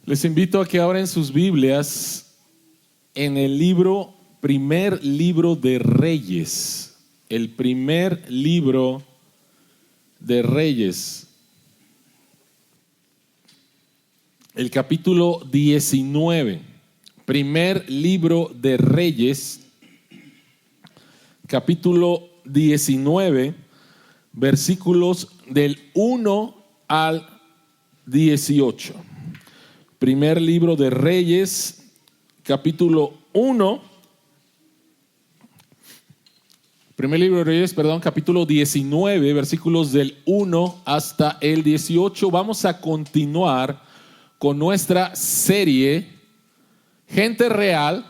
Les invito a que abran sus Biblias en el primer libro de Reyes. El primer libro de Reyes. El capítulo 19. Primer libro de Reyes. Capítulo 19. Versículos del 1 al 18. Primer libro de Reyes, capítulo 1. Primer libro de Reyes, capítulo 19, versículos del 1 hasta el 18. Vamos a continuar con nuestra serie Gente Real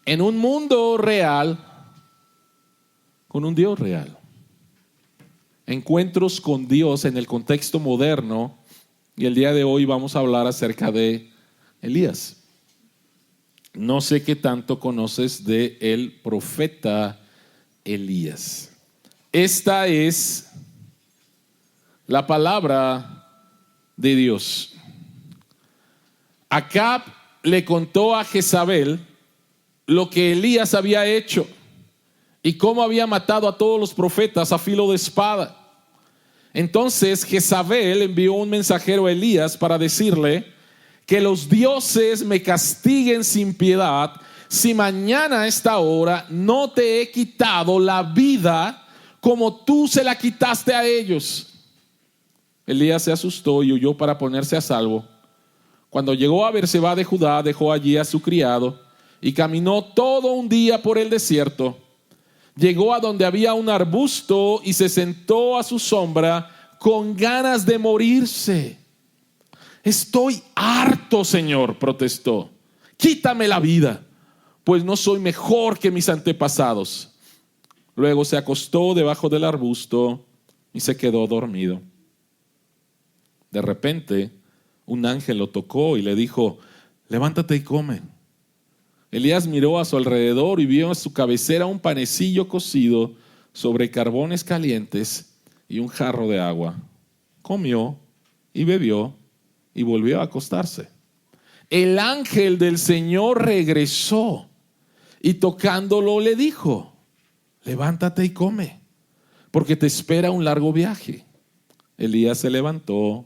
en un mundo real con un Dios real. Encuentros con Dios en el contexto moderno. Y el día de hoy vamos a hablar acerca de Elías. No sé qué tanto conoces de el profeta Elías. Esta es la palabra de Dios. Acab le contó a Jezabel lo que Elías había hecho y cómo había matado a todos los profetas a filo de espada. Entonces Jezabel envió un mensajero a Elías para decirle que los dioses me castiguen sin piedad si mañana a esta hora no te he quitado la vida como tú se la quitaste a ellos. Elías se asustó y huyó para ponerse a salvo. Cuando llegó a Berseba de Judá, dejó allí a su criado y caminó todo un día por el desierto. Llegó a donde había un arbusto y se sentó a su sombra con ganas de morirse. Estoy harto, Señor, protestó. Quítame la vida, pues no soy mejor que mis antepasados. Luego se acostó debajo del arbusto y se quedó dormido. De repente, un ángel lo tocó y le dijo: levántate y come. Elías miró a su alrededor y vio en su cabecera un panecillo cocido sobre carbones calientes y un jarro de agua. Comió y bebió y volvió a acostarse. El ángel del Señor regresó y tocándolo le dijo: levántate y come, porque te espera un largo viaje. Elías se levantó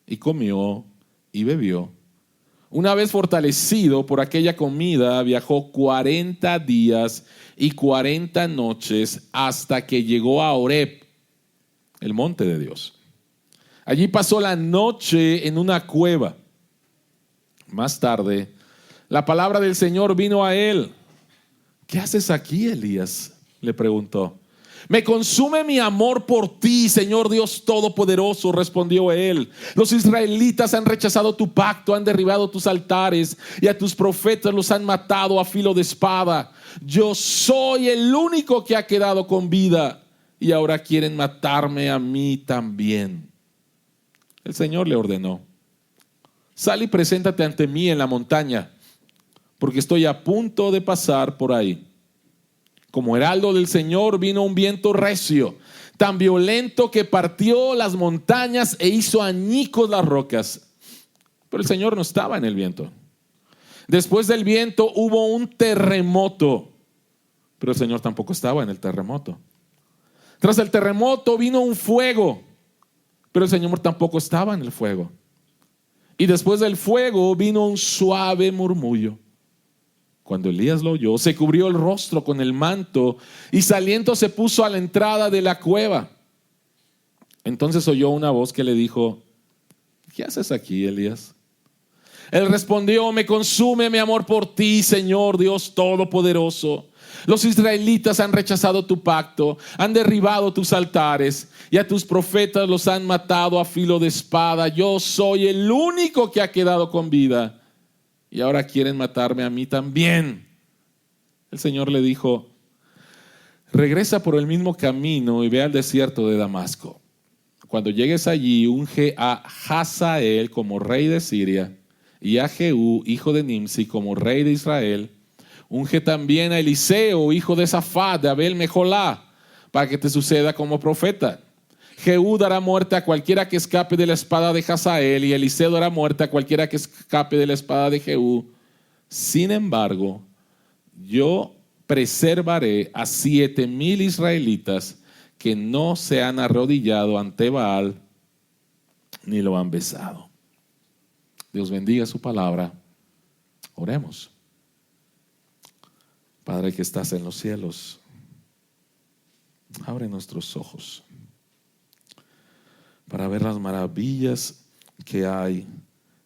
y comió y bebió. Una vez fortalecido por aquella comida, viajó 40 días y 40 noches hasta que llegó a Horeb, el monte de Dios. Allí pasó la noche en una cueva. Más tarde, la palabra del Señor vino a él. ¿Qué haces aquí, Elías?, le preguntó. Me consume mi amor por ti, Señor Dios Todopoderoso, respondió él. Los israelitas han rechazado tu pacto, han derribado tus altares y a tus profetas los han matado a filo de espada. Yo soy el único que ha quedado con vida y ahora quieren matarme a mí también. El Señor le ordenó: sal y preséntate ante mí en la montaña, porque estoy a punto de pasar por ahí. Como heraldo del Señor vino un viento recio, tan violento que partió las montañas e hizo añicos las rocas. Pero el Señor no estaba en el viento. Después del viento hubo un terremoto, pero el Señor tampoco estaba en el terremoto. Tras el terremoto vino un fuego, pero el Señor tampoco estaba en el fuego. Y después del fuego vino un suave murmullo. Cuando Elías lo oyó, se cubrió el rostro con el manto y saliendo se puso a la entrada de la cueva. Entonces oyó una voz que le dijo: ¿qué haces aquí, Elías? Él respondió: me consume mi amor por ti, Señor Dios Todopoderoso. Los israelitas han rechazado tu pacto, han derribado tus altares y a tus profetas los han matado a filo de espada. Yo soy el único que ha quedado con vida y ahora quieren matarme a mí también. El Señor le dijo: regresa por el mismo camino y ve al desierto de Damasco. Cuando llegues allí, unge a Hazael como rey de Siria y a Jehú, hijo de Nimsi, como rey de Israel. Unge también a Eliseo, hijo de Safat, de Abel Meholá, para que te suceda como profeta. Jehú dará muerte a cualquiera que escape de la espada de Hazael, y Eliseo dará muerte a cualquiera que escape de la espada de Jehú. Sin embargo, yo preservaré a 7,000 israelitas que no se han arrodillado ante Baal ni lo han besado. Dios bendiga su palabra. Oremos. Padre que estás en los cielos, abre nuestros ojos para ver las maravillas que hay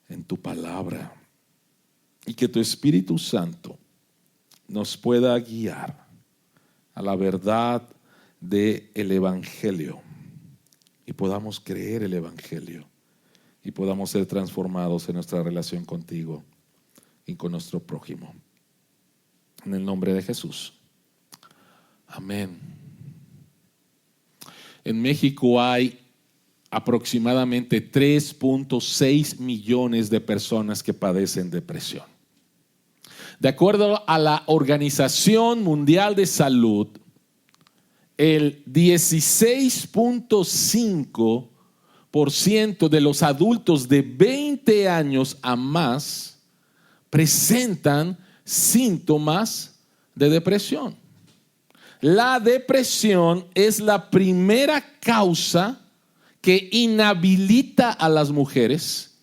en tu palabra, y que tu Espíritu Santo nos pueda guiar a la verdad del Evangelio, y podamos creer el Evangelio, y podamos ser transformados en nuestra relación contigo y con nuestro prójimo. En el nombre de Jesús. Amén. En México hay aproximadamente 3.6 millones de personas que padecen depresión. De acuerdo a la Organización Mundial de Salud, el 16.5% de los adultos de 20 años a más presentan síntomas de depresión. La depresión es la primera causa que inhabilita a las mujeres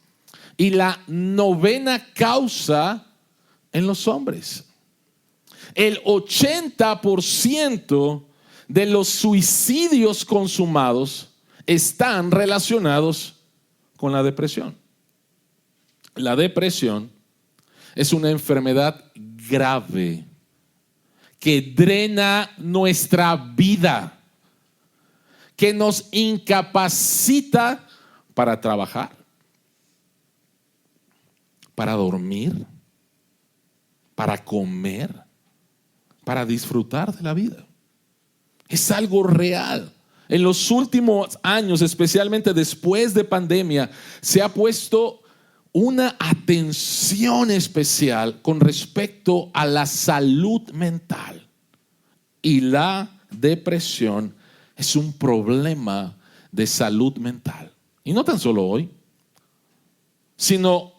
y la 9ª causa en los hombres. El 80% de los suicidios consumados están relacionados con la depresión. La depresión es una enfermedad grave que drena nuestra vida, que nos incapacita para trabajar, para dormir, para comer, para disfrutar de la vida. Es algo real. En los últimos años, especialmente después de pandemia, se ha puesto una atención especial con respecto a la salud mental. Y la depresión es un problema de salud mental. Y no tan solo hoy, sino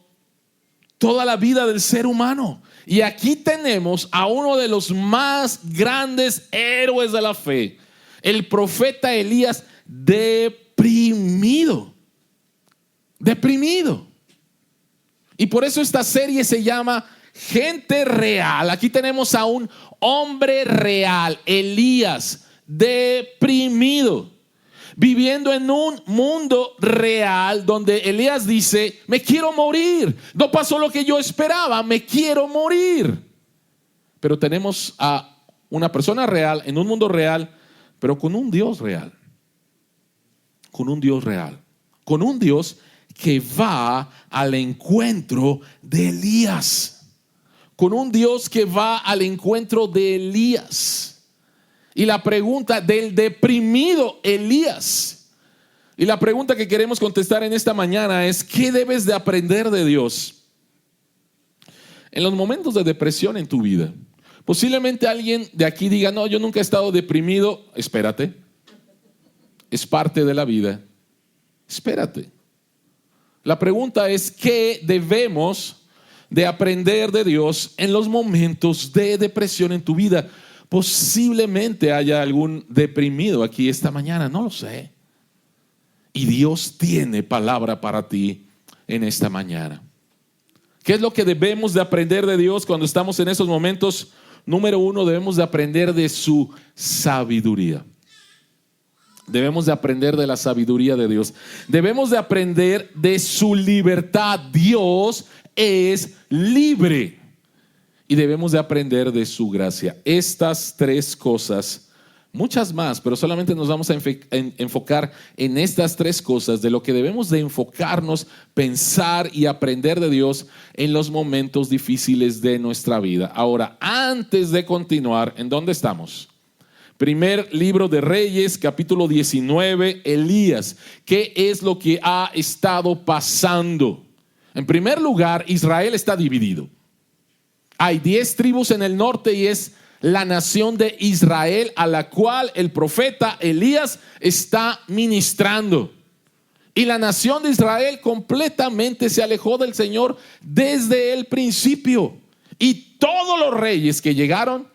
toda la vida del ser humano. Y aquí tenemos a uno de los más grandes héroes de la fe, el profeta Elías, deprimido. Y por eso esta serie se llama Gente Real. Aquí tenemos a un hombre real, Elías, deprimido, viviendo en un mundo real donde Elías dice: me quiero morir, no pasó lo que yo esperaba, me quiero morir. Pero tenemos a una persona real en un mundo real, pero con un Dios real, con un Dios real, con un Dios que va al encuentro de Elías, con un Dios que va al encuentro de Elías. Y la pregunta del deprimido Elías, y la pregunta que queremos contestar en esta mañana es: ¿qué debes de aprender de Dios en los momentos de depresión en tu vida? Posiblemente alguien de aquí diga: no, yo nunca he estado deprimido. Espérate, es parte de la vida. Espérate. La pregunta es: ¿qué debemos de aprender de Dios en los momentos de depresión en tu vida? Posiblemente haya algún deprimido aquí esta mañana, no lo sé. Y Dios tiene palabra para ti en esta mañana. ¿Qué es lo que debemos de aprender de Dios cuando estamos en esos momentos? Número 1, debemos de aprender de su sabiduría. Debemos de aprender de la sabiduría de Dios. Debemos de aprender de su libertad. Dios es libre. Y debemos de aprender de su gracia. Estas 3 cosas, muchas más, pero solamente nos vamos a enfocar en estas 3 cosas de lo que debemos de enfocarnos, pensar y aprender de Dios en los momentos difíciles de nuestra vida. Ahora, antes de continuar, ¿en dónde estamos? Primer libro de Reyes, capítulo 19, Elías. ¿Qué es lo que ha estado pasando? En primer lugar, Israel está dividido. Hay 10 tribus en el norte y es la nación de Israel a la cual el profeta Elías está ministrando. Y la nación de Israel completamente se alejó del Señor desde el principio. Y todos los reyes que llegaron,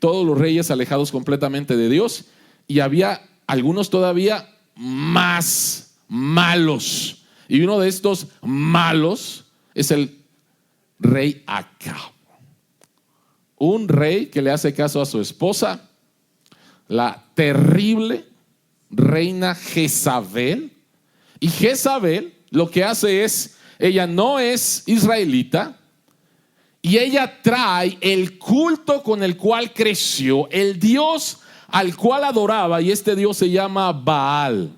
todos los reyes alejados completamente de Dios, y había algunos todavía más malos. Y uno de estos malos es el rey Acab. Un rey que le hace caso a su esposa, la terrible reina Jezabel. Y Jezabel lo que hace es, ella no es israelita, y ella trae el culto con el cual creció, el Dios al cual adoraba, y este Dios se llama Baal.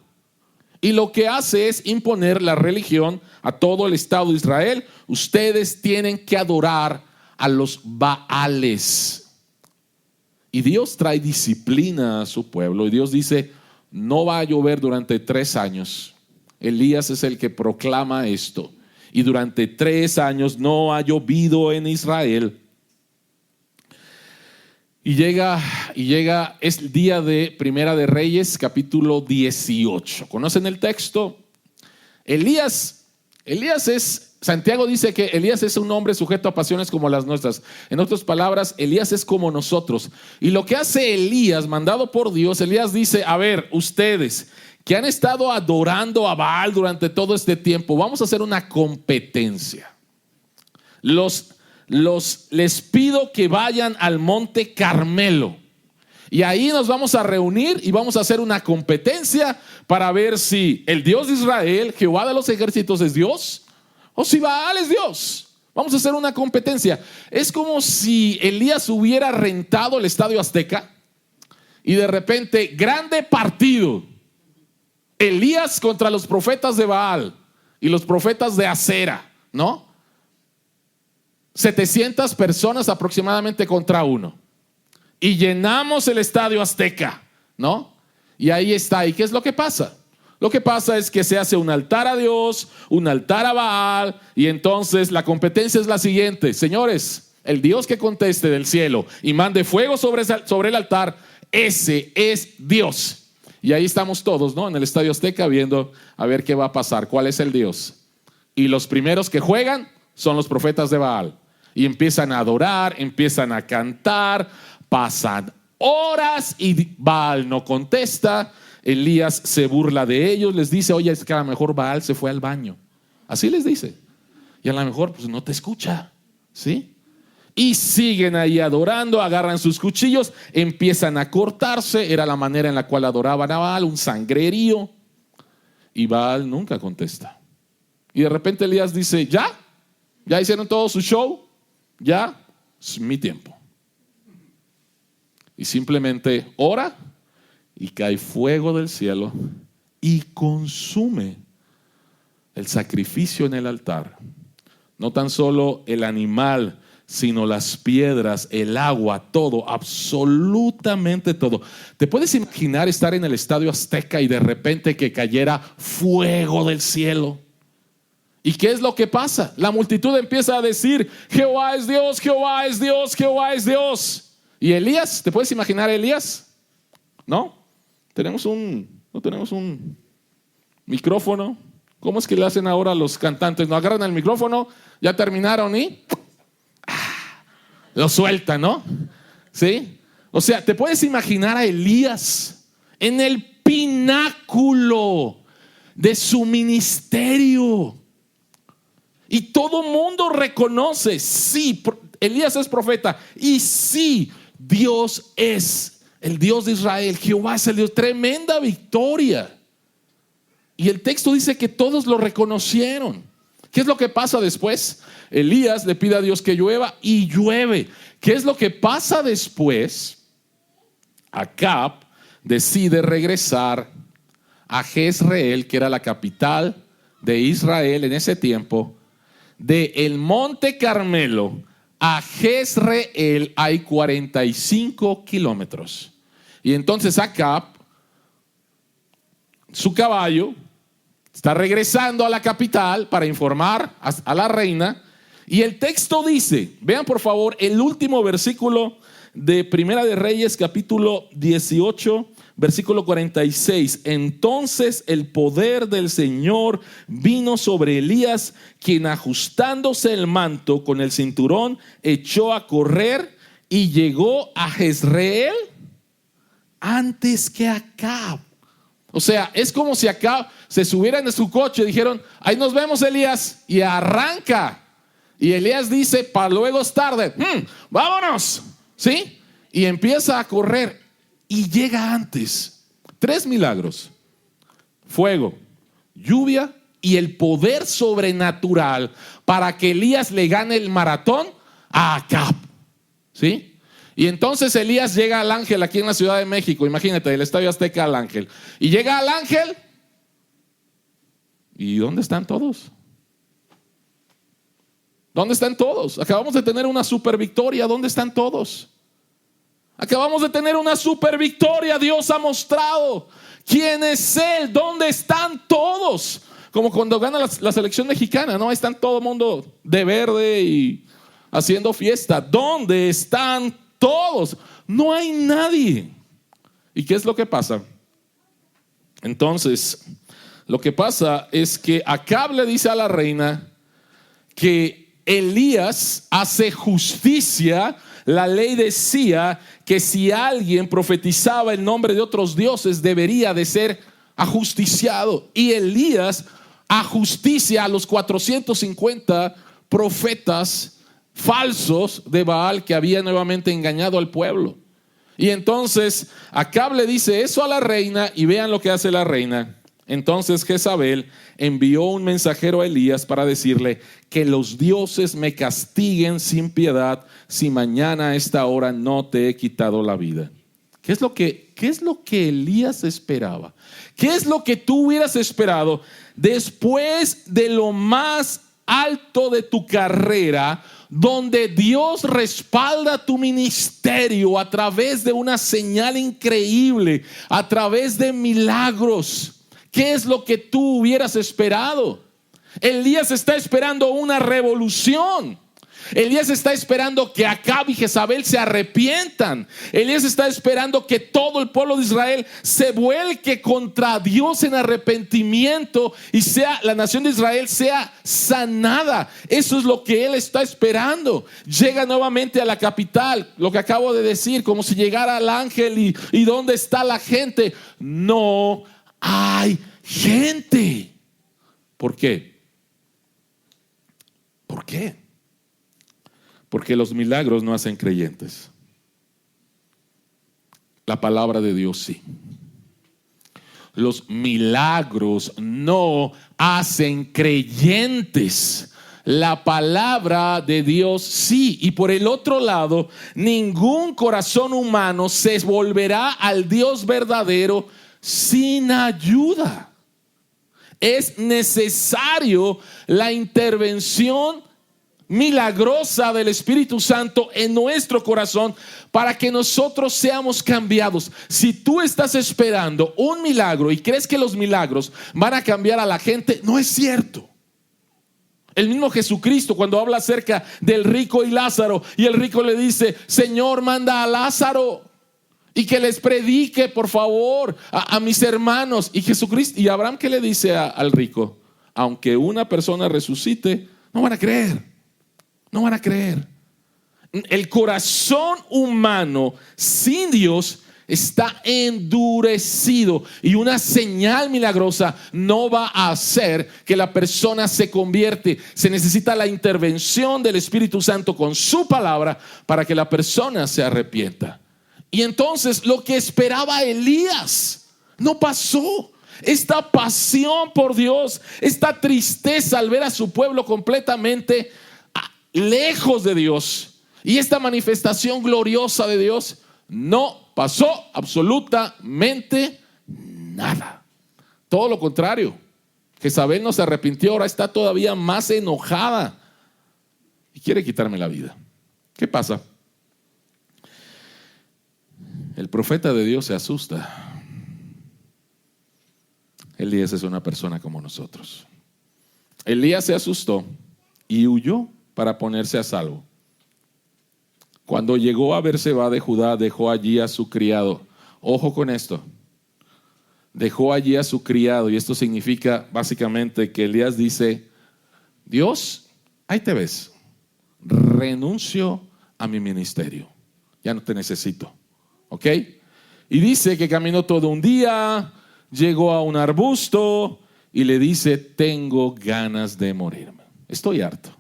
Y lo que hace es imponer la religión a todo el Estado de Israel. Ustedes tienen que adorar a los Baales. Y Dios trae disciplina a su pueblo. Y Dios dice, no va a llover durante 3 años. Elías es el que proclama esto. Y durante 3 años no ha llovido en Israel. Y llega, es el día de Primera de Reyes, capítulo 18. ¿Conocen el texto? Elías es, Santiago dice que Elías es un hombre sujeto a pasiones como las nuestras. En otras palabras, Elías es como nosotros. Y lo que hace Elías, mandado por Dios, Elías dice, a ver, ustedes que han estado adorando a Baal durante todo este tiempo, vamos a hacer una competencia. Les pido que vayan al monte Carmelo. Y ahí nos vamos a reunir y vamos a hacer una competencia para ver si el Dios de Israel, Jehová de los ejércitos, es Dios o si Baal es Dios. Vamos a hacer una competencia. Es como si Elías hubiera rentado el Estadio Azteca y de repente, grande partido. Elías contra los profetas de Baal y los profetas de Acera, ¿no? 700 personas aproximadamente contra uno. Y llenamos el Estadio Azteca, ¿no? Y ahí está. ¿Y qué es lo que pasa? Lo que pasa es que se hace un altar a Dios, un altar a Baal, y entonces la competencia es la siguiente. Señores, el Dios que conteste del cielo y mande fuego sobre el altar, ese es Dios. Y ahí estamos todos, ¿no? En el Estadio Azteca viendo a ver qué va a pasar, cuál es el Dios. Y los primeros que juegan son los profetas de Baal. Y empiezan a adorar, empiezan a cantar, pasan horas y Baal no contesta. Elías se burla de ellos, les dice, oye, es que a lo mejor Baal se fue al baño. Así les dice. Y a lo mejor pues no te escucha, ¿sí? Y siguen ahí adorando, agarran sus cuchillos, empiezan a cortarse. Era la manera en la cual adoraban a Baal, un sangrerío. Y Baal nunca contesta. Y de repente Elías dice, ¿ya hicieron todo su show? Ya es mi tiempo. Y simplemente ora y cae fuego del cielo y consume el sacrificio en el altar. No tan solo el animal, sino las piedras, el agua, todo, absolutamente todo. ¿Te puedes imaginar estar en el Estadio Azteca y de repente que cayera fuego del cielo? ¿Y qué es lo que pasa? La multitud empieza a decir, Jehová es Dios, Jehová es Dios, Jehová es Dios. ¿Y Elías? ¿Te puedes imaginar a Elías? ¿No? No tenemos un micrófono. ¿Cómo es que le hacen ahora los cantantes? No agarran el micrófono, ya terminaron y lo sueltan, ¿no? ¿Sí? O sea, ¿te puedes imaginar a Elías en el pináculo de su ministerio? Y todo mundo reconoce, sí, Elías es profeta. Y sí, Dios es el Dios de Israel. Jehová es el Dios. Tremenda victoria. Y el texto dice que todos lo reconocieron. ¿Qué es lo que pasa después? Elías le pide a Dios que llueva y llueve. ¿Qué es lo que pasa después? Acab decide regresar a Jezreel, que era la capital de Israel en ese tiempo. De el monte Carmelo a Jezreel hay 45 kilómetros. Y entonces Acab, su caballo, está regresando a la capital para informar a la reina. Y el texto dice, vean por favor el último versículo de Primera de Reyes, capítulo 18, versículo 46. Entonces el poder del Señor vino sobre Elías, quien ajustándose el manto con el cinturón, echó a correr y llegó a Jezreel antes que Acab. O sea, es como si Acab se subieran en su coche y dijeron: ahí nos vemos, Elías, y arranca. Y Elías dice: para luego es tarde, vámonos, ¿sí? Y empieza a correr y llega antes. 3 milagros: fuego, lluvia y el poder sobrenatural para que Elías le gane el maratón a Acab, ¿sí? Y entonces Elías llega al Ángel aquí en la Ciudad de México. Imagínate, el Estadio Azteca al Ángel. Y llega al Ángel. ¿Y dónde están todos? ¿Dónde están todos? Acabamos de tener una super victoria. ¿Dónde están todos? Acabamos de tener una super victoria. Dios ha mostrado quién es Él. ¿Dónde están todos? Como cuando gana la selección mexicana, ¿no? Ahí están todo el mundo de verde y haciendo fiesta. ¿Dónde están todos? No hay nadie. ¿Y qué es lo que pasa? Entonces, lo que pasa es que Acab le dice a la reina que Elías hace justicia. La ley decía que si alguien profetizaba el nombre de otros dioses, debería de ser ajusticiado. Y Elías ajusticia a los 450 profetas falsos de Baal que había nuevamente engañado al pueblo. Y entonces Acab le dice eso a la reina, y vean lo que hace la reina. Entonces Jezabel envió un mensajero a Elías para decirle: que los dioses me castiguen sin piedad si mañana a esta hora no te he quitado la vida. ¿Qué es lo que Elías esperaba? ¿Qué es lo que tú hubieras esperado después de lo más alto de tu carrera, donde Dios respalda tu ministerio a través de una señal increíble, a través de milagros? ¿Qué es lo que tú hubieras esperado? Elías está esperando una revolución. Elías está esperando que Acab y Jezabel se arrepientan. Elías está esperando que todo el pueblo de Israel se vuelque contra Dios en arrepentimiento y la nación de Israel sea sanada. Eso es lo que él está esperando. Llega nuevamente a la capital, lo que acabo de decir, como si llegara al ángel y ¿dónde está la gente? No hay gente. ¿Por qué? ¿Por qué? Porque los milagros no hacen creyentes. La palabra de Dios sí. Los milagros no hacen creyentes. La palabra de Dios sí. Y por el otro lado, ningún corazón humano se volverá al Dios verdadero sin ayuda. Es necesario la intervención milagrosa del Espíritu Santo en nuestro corazón para que nosotros seamos cambiados. Si tú estás esperando un milagro y crees que los milagros van a cambiar a la gente, no es cierto. El mismo Jesucristo, cuando habla acerca del rico y Lázaro, y el rico le dice: Señor, manda a Lázaro y que les predique, por favor, a mis hermanos. Y Jesucristo, y Abraham, ¿qué le dice al rico? Aunque una persona resucite, no van a creer. No van a creer. El corazón humano sin Dios está endurecido, y una señal milagrosa no va a hacer que la persona se convierte. Se necesita la intervención del Espíritu Santo con su palabra para que la persona se arrepienta. Y entonces lo que esperaba Elías no pasó. Esta pasión por Dios, esta tristeza al ver a su pueblo completamente lejos de Dios, y esta manifestación gloriosa de Dios, no pasó absolutamente nada. Todo lo contrario. Jezabel no se arrepintió, ahora está todavía más enojada y quiere quitarme la vida. ¿Qué pasa? El profeta de Dios se asusta. Elías es una persona como nosotros. Elías se asustó y huyó para ponerse a salvo. Cuando llegó a Berseba de Judá, dejó allí a su criado. Ojo con esto. Dejó allí a su criado, y esto significa básicamente que Elías dice: Dios, ahí te ves, renuncio a mi ministerio, ya no te necesito, ¿ok? Y dice que caminó todo un día, llegó a un arbusto y le dice: tengo ganas de morirme, estoy harto,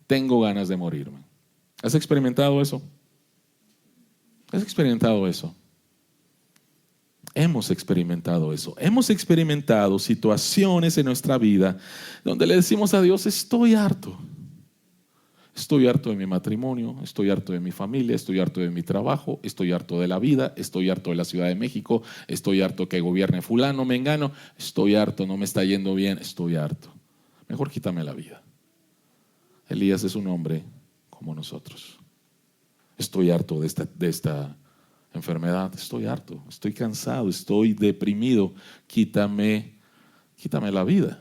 tengo ganas de morirme. ¿Has experimentado eso? ¿Has experimentado eso? Hemos experimentado eso. Hemos experimentado situaciones en nuestra vida donde le decimos a Dios: estoy harto. Estoy harto de mi matrimonio, estoy harto de mi familia, estoy harto de mi trabajo, estoy harto de la vida, estoy harto de la Ciudad de México, estoy harto que gobierne fulano, mengano, estoy harto, no me está yendo bien, estoy harto. Mejor quítame la vida. Elías es un hombre como nosotros. Estoy harto de esta enfermedad, estoy harto, estoy cansado, estoy deprimido, quítame la vida.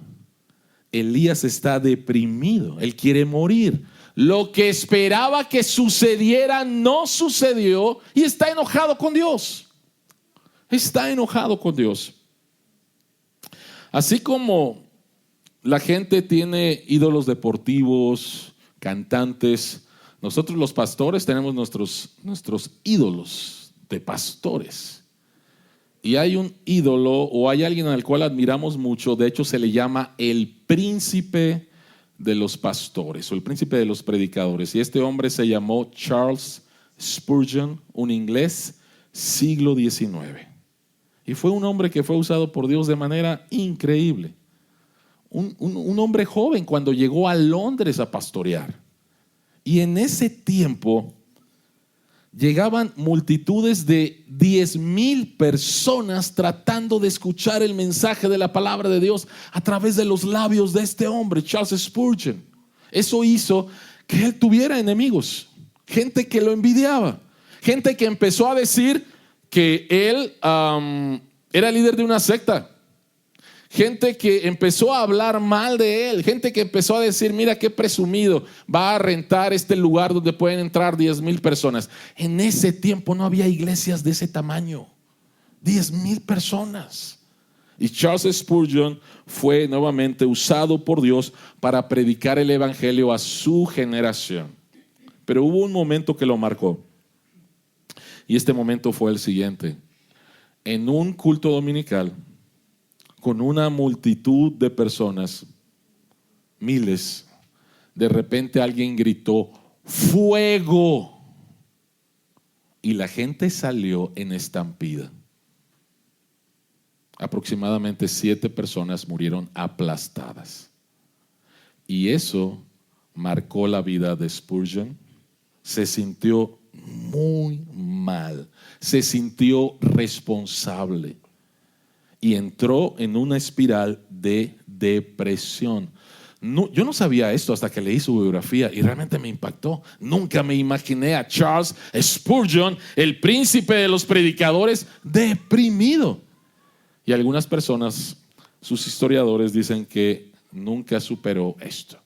Elías está deprimido, él quiere morir. Lo que esperaba que sucediera no sucedió y está enojado con Dios. Está enojado con Dios. Así como la gente tiene ídolos deportivos, cantantes, nosotros los pastores tenemos nuestros ídolos de pastores. Y hay un ídolo o hay alguien al cual admiramos mucho, de hecho se le llama el príncipe de los pastores o el príncipe de los predicadores. Y este hombre se llamó Charles Spurgeon, un inglés, siglo XIX. Y fue un hombre que fue usado por Dios de manera increíble. Un hombre joven cuando llegó a Londres a pastorear. Y en ese tiempo llegaban multitudes de 10,000 personas tratando de escuchar el mensaje de la palabra de Dios a través de los labios de este hombre, Charles Spurgeon. Eso hizo que él tuviera enemigos, gente que lo envidiaba, gente que empezó a decir que él era líder de una secta. Gente que empezó a hablar mal de él, gente que empezó a decir: mira qué presumido, va a rentar este lugar donde pueden entrar 10,000 personas. En ese tiempo no había iglesias de ese tamaño, 10,000 personas. Y Charles Spurgeon fue nuevamente usado por Dios para predicar el evangelio a su generación. Pero hubo un momento que lo marcó, y este momento fue el siguiente. En un culto dominical, con una multitud de personas, miles, de repente alguien gritó: ¡fuego! Y la gente salió en estampida. Aproximadamente 7 personas murieron aplastadas. Y eso marcó la vida de Spurgeon. Se sintió muy mal, se sintió responsable. Y entró en una espiral de depresión. No, yo no sabía esto hasta que leí su biografía y realmente me impactó. Nunca me imaginé a Charles Spurgeon, el príncipe de los predicadores, deprimido. Y algunas personas, sus historiadores, dicen que nunca superó esto.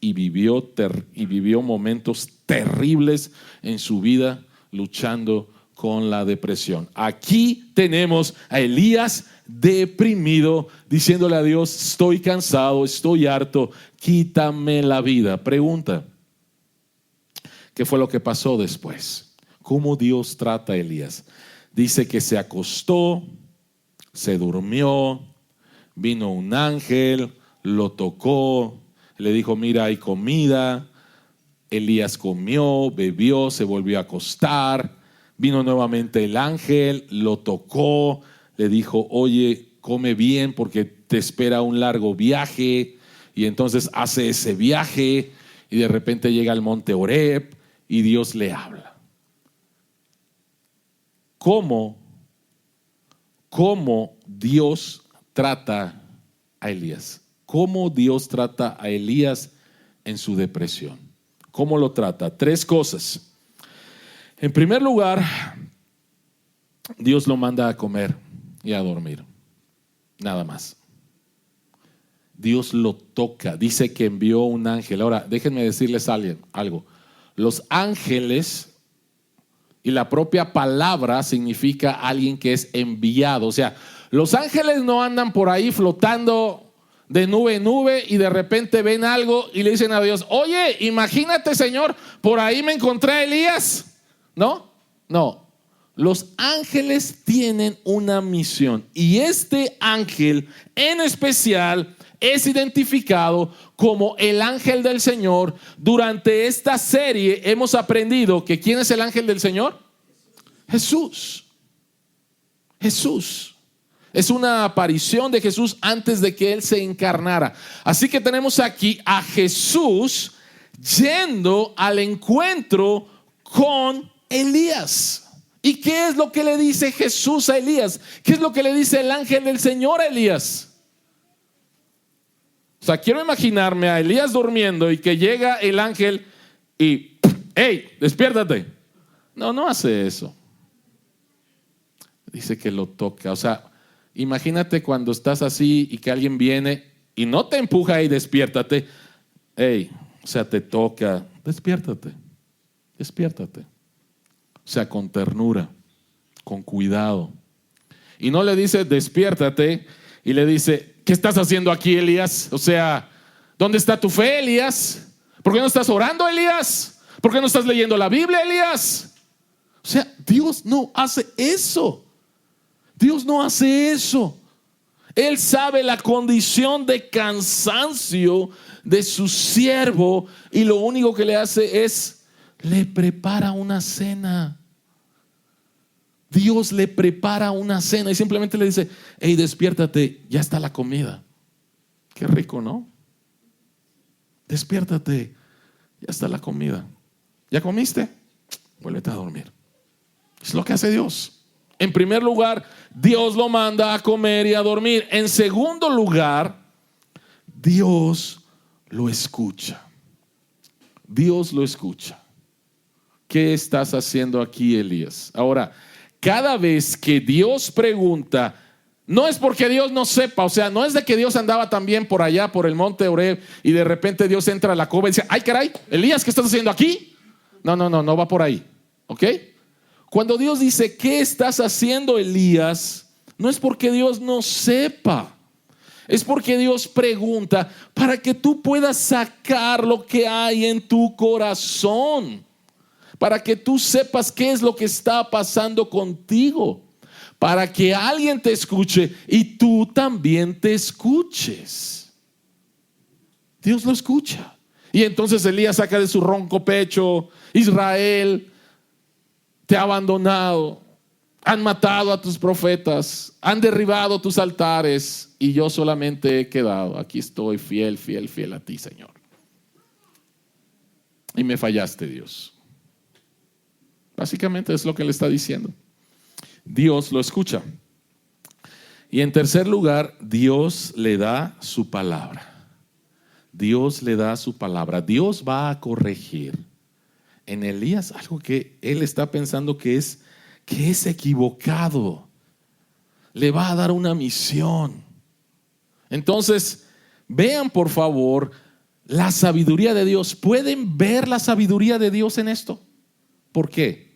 Y vivió momentos terribles en su vida luchando con la depresión. Aquí tenemos a Elías deprimido, diciéndole a Dios: estoy cansado, estoy harto, quítame la vida. Pregunta: ¿qué fue lo que pasó después? ¿Cómo Dios trata a Elías? Dice que se acostó, se durmió, vino un ángel, lo tocó, le dijo: mira, hay comida. Elías comió, bebió, se volvió a acostar. Vino nuevamente el ángel, lo tocó, le dijo: oye, come bien porque te espera un largo viaje. Y entonces hace ese viaje y de repente llega al monte Horeb y Dios le habla. ¿Cómo Dios trata a Elías? ¿Cómo Dios trata a Elías en su depresión? ¿Cómo lo trata? 3 cosas. En primer lugar, Dios lo manda a comer y a dormir. Nada más. Dios lo toca. Dice que envió un ángel. Ahora, déjenme decirles algo. Los ángeles Y la propia palabra significa alguien que es enviado. O sea, los ángeles no andan por ahí flotando de nube en nube y de repente ven algo y le dicen a Dios: oye, imagínate, Señor, por ahí me encontré a Elías. No. Los ángeles tienen una misión, y este ángel en especial es identificado como el ángel del Señor. Durante esta serie hemos aprendido que ¿quién es el ángel del Señor? Jesús. Es una aparición de Jesús antes de que Él se encarnara. Así que tenemos aquí a Jesús yendo al encuentro con Elías. ¿Y qué es lo que le dice Jesús a Elías? ¿Qué es lo que le dice el ángel del Señor a Elías? O sea, quiero imaginarme a Elías durmiendo y que llega el ángel y ¡hey, despiértate! No hace eso. Dice que lo toca. O sea, imagínate cuando estás así y que alguien viene y no te empuja y despiértate. ¡Hey! O sea, te toca. Despiértate. O sea, con ternura, con cuidado. Y no le dice despiértate y le dice: ¿qué estás haciendo aquí, Elías? O sea, ¿dónde está tu fe, Elías? ¿Por qué no estás orando, Elías? ¿Por qué no estás leyendo la Biblia, Elías? O sea, Dios no hace eso. Él sabe la condición de cansancio de su siervo, y lo único que le hace es le prepara una cena. Dios le prepara una cena y simplemente le dice: hey, despiértate, ya está la comida. Qué rico, ¿no? Despiértate, ya está la comida. ¿Ya comiste? Vuélvete a dormir. Es lo que hace Dios. En primer lugar, Dios lo manda a comer y a dormir. En segundo lugar, Dios lo escucha. ¿Qué estás haciendo aquí, Elías? Ahora, cada vez que Dios pregunta, no es porque Dios no sepa. O sea, no es de que Dios andaba también por allá, por el monte Oreb, y de repente Dios entra a la cueva y dice: ay, caray, Elías, ¿qué estás haciendo aquí? No va por ahí. ¿Ok? Cuando Dios dice: ¿qué estás haciendo, Elías? No es porque Dios no sepa. Es porque Dios pregunta para que tú puedas sacar lo que hay en tu corazón, para que tú sepas qué es lo que está pasando contigo, para que alguien te escuche y tú también te escuches. Dios lo escucha. Y entonces Elías saca de su ronco pecho: Israel te ha abandonado, han matado a tus profetas, han derribado tus altares, y yo solamente he quedado. Aquí estoy fiel a ti, Señor. Y me fallaste, Dios. Básicamente es lo que le está diciendo. Dios lo escucha. Y en tercer lugar, Dios le da su palabra. Dios va a corregir en Elías algo que él está pensando que es equivocado. Le va a dar una misión. Entonces, vean por favor la sabiduría de Dios. ¿Pueden ver la sabiduría de Dios en esto? ¿Por qué?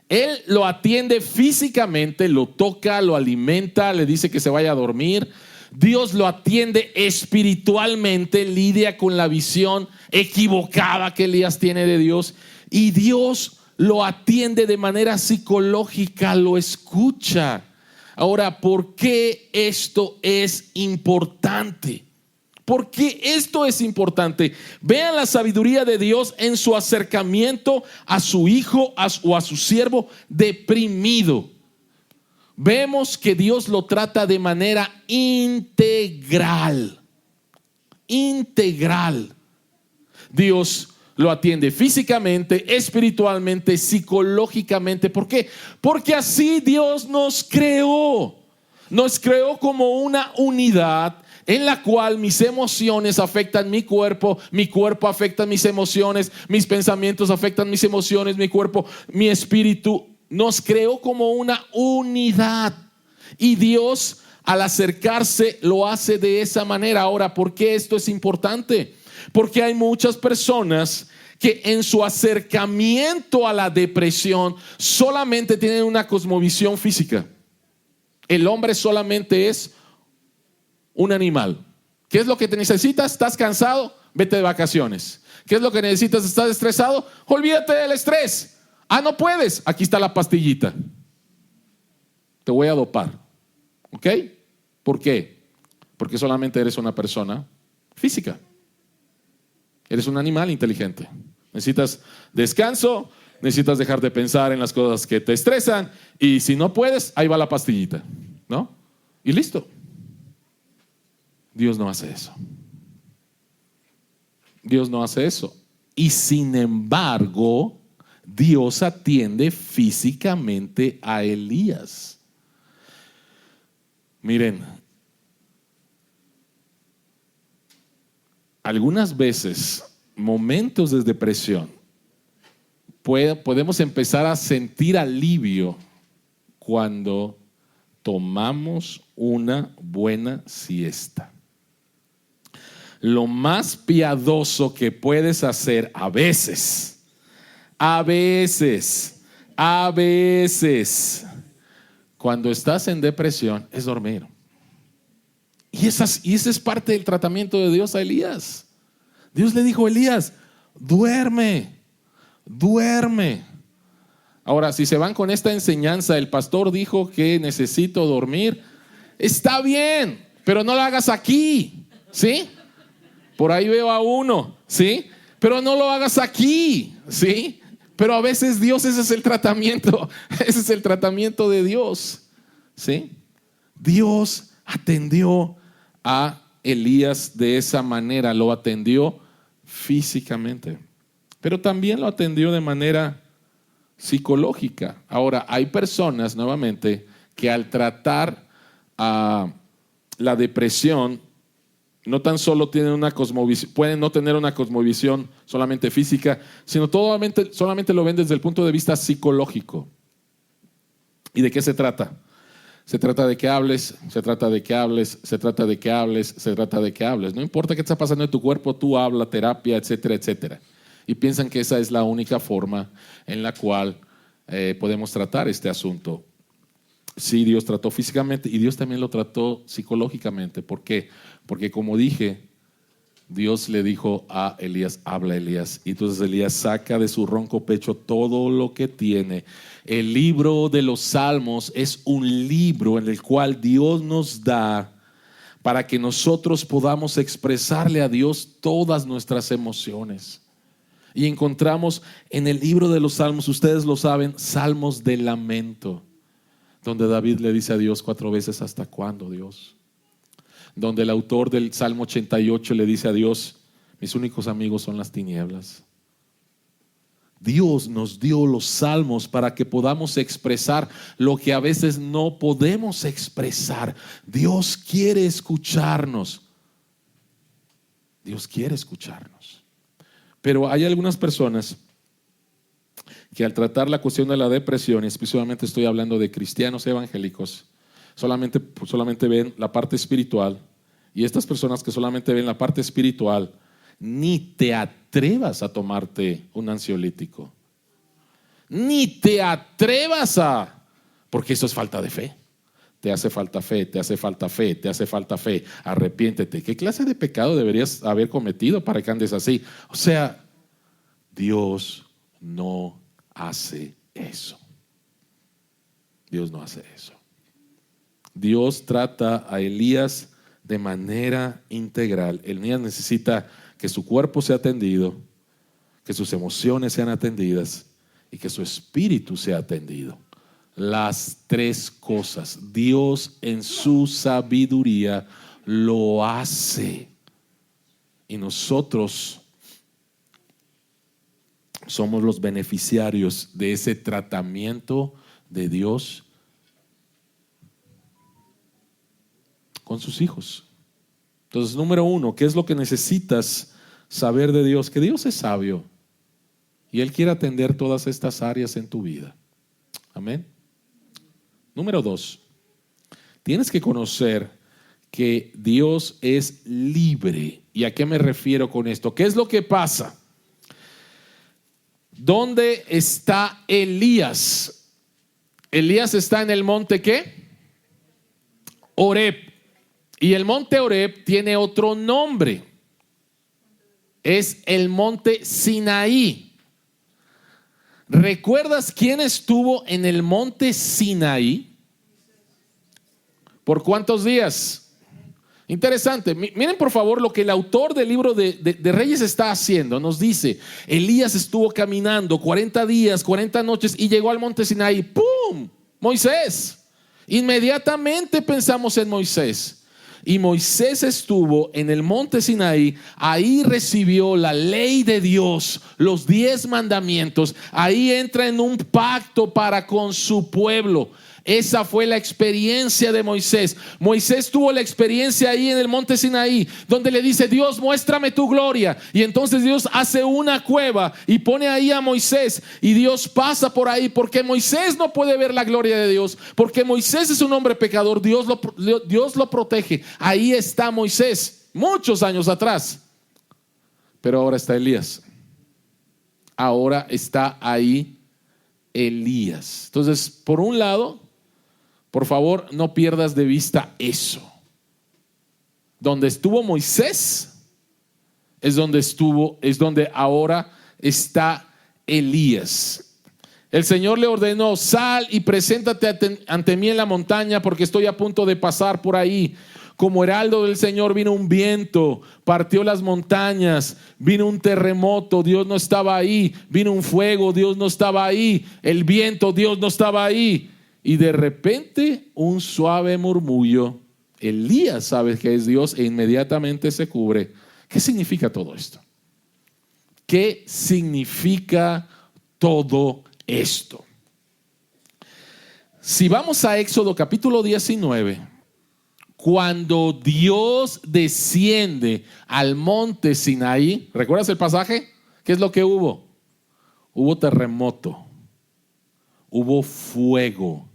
Él lo atiende físicamente, lo toca, lo alimenta, le dice que se vaya a dormir. Dios lo atiende espiritualmente, lidia con la visión equivocada que Elías tiene de Dios. Y Dios lo atiende de manera psicológica, lo escucha. Ahora, ¿por qué esto es importante? ¿Por qué esto es importante? Vean la sabiduría de Dios en su acercamiento a su hijo o a su siervo deprimido. Vemos que Dios lo trata de manera integral. Dios lo atiende físicamente, espiritualmente, psicológicamente. ¿Por qué? Porque así Dios nos creó. Nos creó como una unidad en la cual mis emociones afectan mi cuerpo afecta mis emociones, mis pensamientos afectan mis emociones, mi cuerpo, mi espíritu. Nos creó como una unidad. Y Dios, al acercarse, lo hace de esa manera. Ahora, ¿por qué esto es importante? Porque hay muchas personas que en su acercamiento a la depresión solamente tienen una cosmovisión física. El hombre solamente es un animal. ¿Qué es lo que te necesitas? ¿Estás cansado? Vete de vacaciones. ¿Qué es lo que necesitas? ¿Estás estresado? Olvídate del estrés. Ah, no puedes. Aquí está la pastillita. Te voy a dopar. ¿Ok? ¿Por qué? Porque solamente eres una persona física. Eres un animal inteligente. Necesitas descanso, necesitas dejar de pensar en las cosas que te estresan, y si no puedes, ahí va la pastillita, ¿no? Y listo. Dios no hace eso. Dios no hace eso. Y sin embargo, Dios atiende físicamente a Elías. Miren, algunas veces, momentos de depresión, podemos empezar a sentir alivio cuando tomamos una buena siesta. Lo más piadoso que puedes hacer a veces, cuando estás en depresión, es dormir. Y ese es parte del tratamiento de Dios a Elías. Dios le dijo a Elías: duerme. Ahora, si se van con esta enseñanza, el pastor dijo que necesito dormir, está bien, pero no lo hagas aquí, ¿sí? Por ahí veo a uno, ¿sí? Pero no lo hagas aquí, ¿sí? Pero a veces Dios, ese es el tratamiento de Dios, ¿sí? Dios atendió a Elías de esa manera, lo atendió físicamente, pero también lo atendió de manera psicológica. Ahora, hay personas, nuevamente, que al tratar a la depresión, no tan solo tienen una cosmovisión, pueden no tener una cosmovisión solamente física, sino solamente lo ven desde el punto de vista psicológico. ¿Y de qué se trata? Se trata de que hables, se trata de que hables, se trata de que hables, se trata de que hables. No importa qué está pasando en tu cuerpo, tú habla, terapia, etcétera, etcétera. Y piensan que esa es la única forma en la cual podemos tratar este asunto. Sí, Dios trató físicamente y Dios también lo trató psicológicamente. ¿Por qué? Porque, como dije, Dios le dijo a Elías: habla, Elías. Y entonces Elías saca de su ronco pecho todo lo que tiene. El libro de los Salmos es un libro en el cual Dios nos da para que nosotros podamos expresarle a Dios todas nuestras emociones. Y encontramos en el libro de los Salmos, ustedes lo saben, salmos de lamento, donde David le dice a Dios 4 veces: ¿hasta cuándo, Dios? Donde el autor del Salmo 88 le dice a Dios: mis únicos amigos son las tinieblas. Dios nos dio los salmos para que podamos expresar lo que a veces no podemos expresar. Dios quiere escucharnos. Dios quiere escucharnos. Pero hay algunas personas que al tratar la cuestión de la depresión, y especialmente estoy hablando de cristianos evangélicos, solamente ven la parte espiritual. Y estas personas que solamente ven la parte espiritual, ni te atrevas a tomarte un ansiolítico. Ni te atrevas porque eso es falta de fe. Te hace falta fe, te hace falta fe, te hace falta fe. Arrepiéntete. ¿Qué clase de pecado deberías haber cometido para que andes así? O sea, Dios no hace eso. Dios no hace eso. Dios trata a Elías de manera integral. Elías necesita que su cuerpo sea atendido, que sus emociones sean atendidas y que su espíritu sea atendido. Las 3 cosas. Dios en su sabiduría lo hace. Y nosotros somos los beneficiarios de ese tratamiento de Dios con sus hijos. Entonces, número 1, ¿qué es lo que necesitas saber de Dios? Que Dios es sabio y Él quiere atender todas estas áreas en tu vida. Amén. Número 2, tienes que conocer que Dios es libre. ¿Y a qué me refiero con esto? ¿Qué es lo que pasa? ¿Dónde está Elías? Elías está en el monte ¿qué? Horeb. Y el monte Horeb tiene otro nombre. Es el monte Sinaí. ¿Recuerdas quién estuvo en el monte Sinaí? ¿Por cuántos días? Interesante. Miren por favor lo que el autor del libro de Reyes está haciendo. Nos dice, Elías estuvo caminando 40 días, 40 noches y llegó al monte Sinaí. ¡Pum! Moisés. Inmediatamente pensamos en Moisés. Y Moisés estuvo en el monte Sinaí, ahí recibió la ley de Dios, los 10 mandamientos, ahí entra en un pacto para con su pueblo. Esa fue la experiencia de Moisés. Moisés tuvo la experiencia ahí en el monte Sinaí, donde le dice, Dios, muéstrame tu gloria. Y entonces Dios hace una cueva y pone ahí a Moisés, y Dios pasa por ahí, porque Moisés no puede ver la gloria de Dios, porque Moisés es un hombre pecador. Dios lo protege. Ahí está Moisés, muchos años atrás. Pero ahora está Elías. Ahora está ahí Elías. Entonces, por un lado, por favor, no pierdas de vista eso. Donde estuvo Moisés es donde ahora está Elías. El Señor le ordenó, sal y preséntate ante mí en la montaña, porque estoy a punto de pasar por ahí. Como heraldo del Señor vino un viento, partió las montañas, vino un terremoto, Dios no estaba ahí, vino un fuego, Dios no estaba ahí, el viento, Dios no estaba ahí. Y de repente un suave murmullo. Elías sabe que es Dios e inmediatamente se cubre. ¿Qué significa todo esto? ¿Qué significa todo esto? Si vamos a Éxodo capítulo 19, cuando Dios desciende al monte Sinaí, ¿recuerdas el pasaje? ¿Qué es lo que hubo? Hubo terremoto, hubo fuego,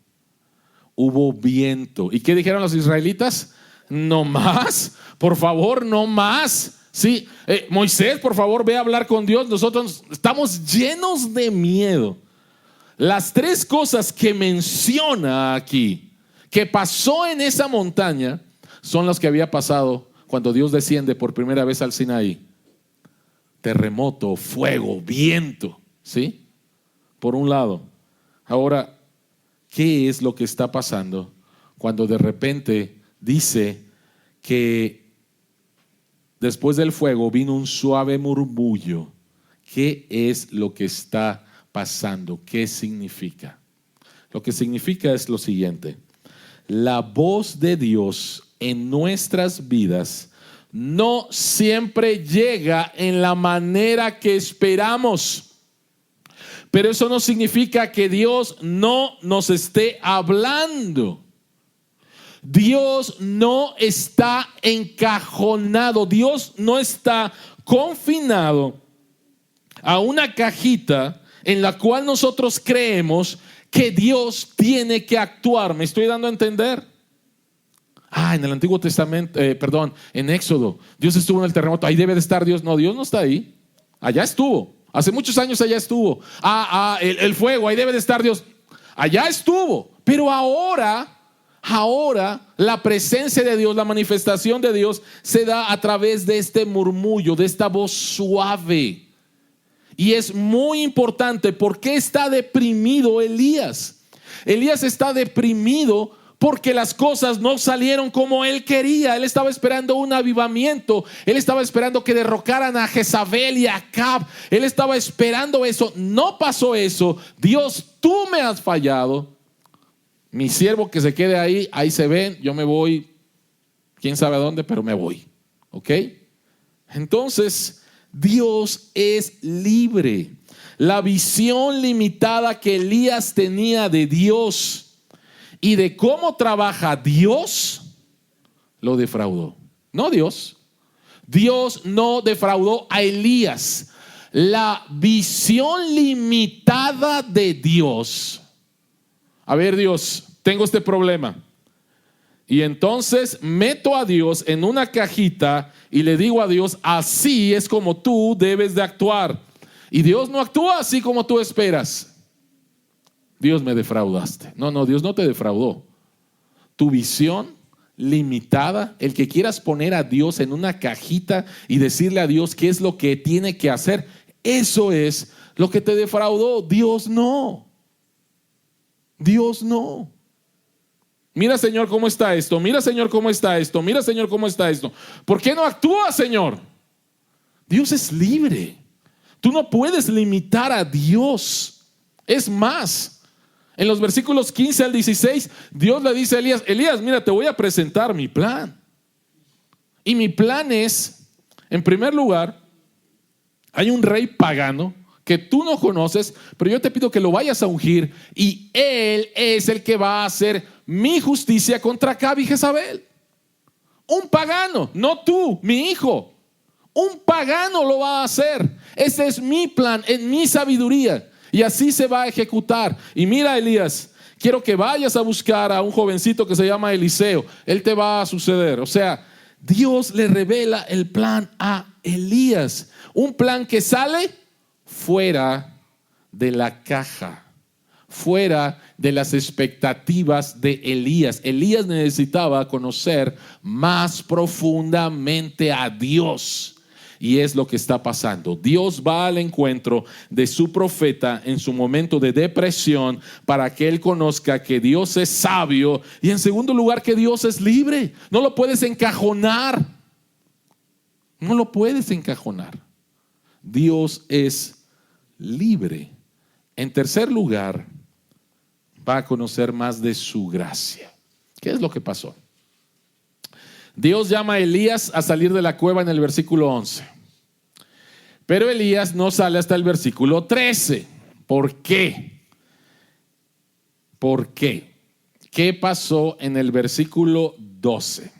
hubo viento. ¿Y qué dijeron los israelitas? No más, por favor, no más. Sí, Moisés, por favor, ve a hablar con Dios. Nosotros estamos llenos de miedo. Las 3 cosas que menciona aquí, que pasó en esa montaña, son las que había pasado cuando Dios desciende por primera vez al Sinaí. Terremoto, fuego, viento, ¿sí? Por un lado. Ahora, ¿qué es lo que está pasando cuando de repente dice que después del fuego vino un suave murmullo? ¿Qué es lo que está pasando? ¿Qué significa? Lo que significa es lo siguiente: la voz de Dios en nuestras vidas no siempre llega en la manera que esperamos. Pero eso no significa que Dios no nos esté hablando. Dios no está encajonado. Dios no está confinado a una cajita en la cual nosotros creemos que Dios tiene que actuar. ¿Me estoy dando a entender? En el Antiguo Testamento, en Éxodo, Dios estuvo en el terremoto. Ahí debe de estar Dios. No, Dios no está ahí. Allá estuvo. Hace muchos años allá estuvo. El fuego, ahí debe de estar Dios. Allá estuvo. Pero ahora la presencia de Dios, la manifestación de Dios se da a través de este murmullo, de esta voz suave. Y es muy importante. ¿Por qué está deprimido Elías? Elías está deprimido porque las cosas no salieron como él quería. Él estaba esperando un avivamiento. Él estaba esperando que derrocaran a Jezabel y a Acab. Él estaba esperando eso. No pasó eso. Dios, tú me has fallado. Mi siervo que se quede ahí se ven. Yo me voy, quién sabe a dónde, pero me voy. ¿Ok? Entonces, Dios es libre. La visión limitada que Elías tenía de Dios y de cómo trabaja Dios, lo defraudó. No Dios. Dios no defraudó a Elías. La visión limitada de Dios. A ver, Dios, tengo este problema. Y entonces meto a Dios en una cajita y le digo a Dios, así es como tú debes de actuar. Y Dios no actúa así como tú esperas. Dios, me defraudaste. No, Dios no te defraudó. Tu visión limitada, el que quieras poner a Dios en una cajita y decirle a Dios qué es lo que tiene que hacer, eso es lo que te defraudó. Dios no. Dios no. Mira, Señor, cómo está esto. Mira, Señor, cómo está esto. Mira, Señor, cómo está esto. ¿Por qué no actúa, Señor? Dios es libre. Tú no puedes limitar a Dios. Es más, en los versículos 15 al 16, Dios le dice a Elías: Elías, mira, te voy a presentar mi plan. Y mi plan es, en primer lugar, hay un rey pagano que tú no conoces, pero yo te pido que lo vayas a ungir, y él es el que va a hacer mi justicia contra Acab y Jezabel. Un pagano, no tú, mi hijo. Un pagano lo va a hacer. Ese es mi plan, en mi sabiduría, y así se va a ejecutar. Y mira, Elías, quiero que vayas a buscar a un jovencito que se llama Eliseo. Él te va a suceder. O sea, Dios le revela el plan a Elías. Un plan que sale fuera de la caja, fuera de las expectativas de Elías. Elías necesitaba conocer más profundamente a Dios. Y es lo que está pasando. Dios va al encuentro de su profeta en su momento de depresión para que él conozca que Dios es sabio, y en segundo lugar que Dios es libre. No lo puedes encajonar. No lo puedes encajonar. Dios es libre. En tercer lugar, va a conocer más de su gracia. ¿Qué es lo que pasó? Dios llama a Elías a salir de la cueva en el versículo 11. Pero Elías no sale hasta el versículo 13. ¿Por qué? ¿Por qué? ¿Qué pasó en el versículo 12?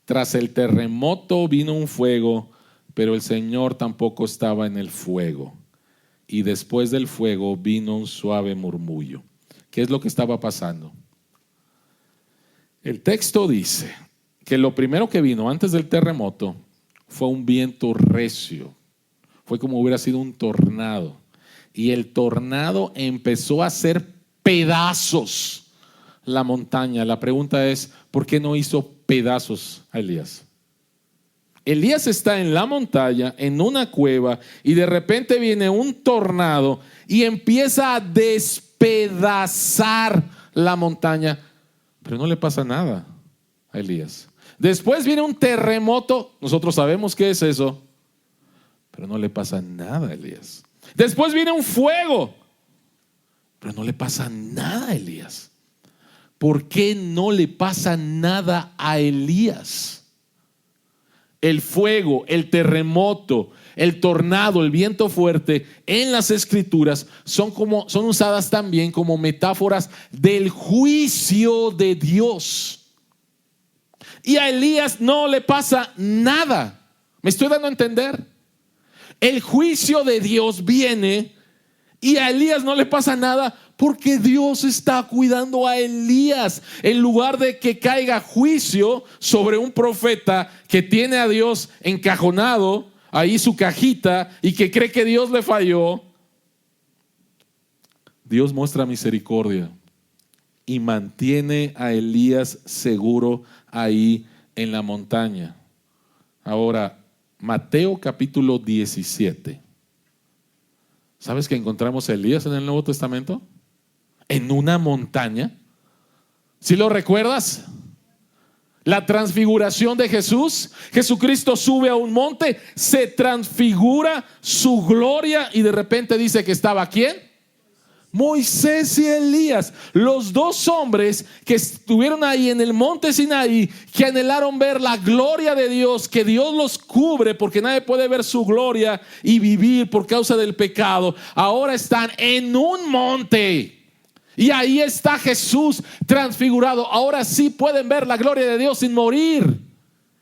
Tras el terremoto vino un fuego, pero el Señor tampoco estaba en el fuego. Y después del fuego vino un suave murmullo. ¿Qué es lo que estaba pasando? El texto dice que lo primero que vino antes del terremoto fue un viento recio. Fue como hubiera sido un tornado. Y el tornado empezó a hacer pedazos la montaña. La pregunta es, ¿por qué no hizo pedazos a Elías? Elías está en la montaña, en una cueva, y de repente viene un tornado y empieza a despedazar la montaña. Pero no le pasa nada a Elías. Después viene un terremoto. Nosotros sabemos qué es eso, pero no le pasa nada a Elías. Después viene un fuego, pero no le pasa nada a Elías. ¿Por qué no le pasa nada a Elías? El fuego, el terremoto, el tornado, el viento fuerte en las escrituras son usadas también como metáforas del juicio de Dios. Y a Elías no le pasa nada. ¿Me estoy dando a entender? El juicio de Dios viene y a Elías no le pasa nada porque Dios está cuidando a Elías. En lugar de que caiga juicio sobre un profeta que tiene a Dios encajonado ahí su cajita y que cree que Dios le falló, Dios muestra misericordia y mantiene a Elías seguro ahí en la montaña. Ahora, Mateo capítulo 17. ¿Sabes que encontramos a Elías en el Nuevo Testamento? En una montaña. ¿Sí lo recuerdas? La transfiguración de Jesús. Jesucristo sube a un monte, se transfigura su gloria y de repente dice que estaba ¿quién? Moisés y Elías, los dos hombres que estuvieron ahí en el monte Sinaí, que anhelaron ver la gloria de Dios, que Dios los cubre porque nadie puede ver su gloria y vivir por causa del pecado. Ahora están en un monte y ahí está Jesús transfigurado. Ahora sí pueden ver la gloria de Dios sin morir.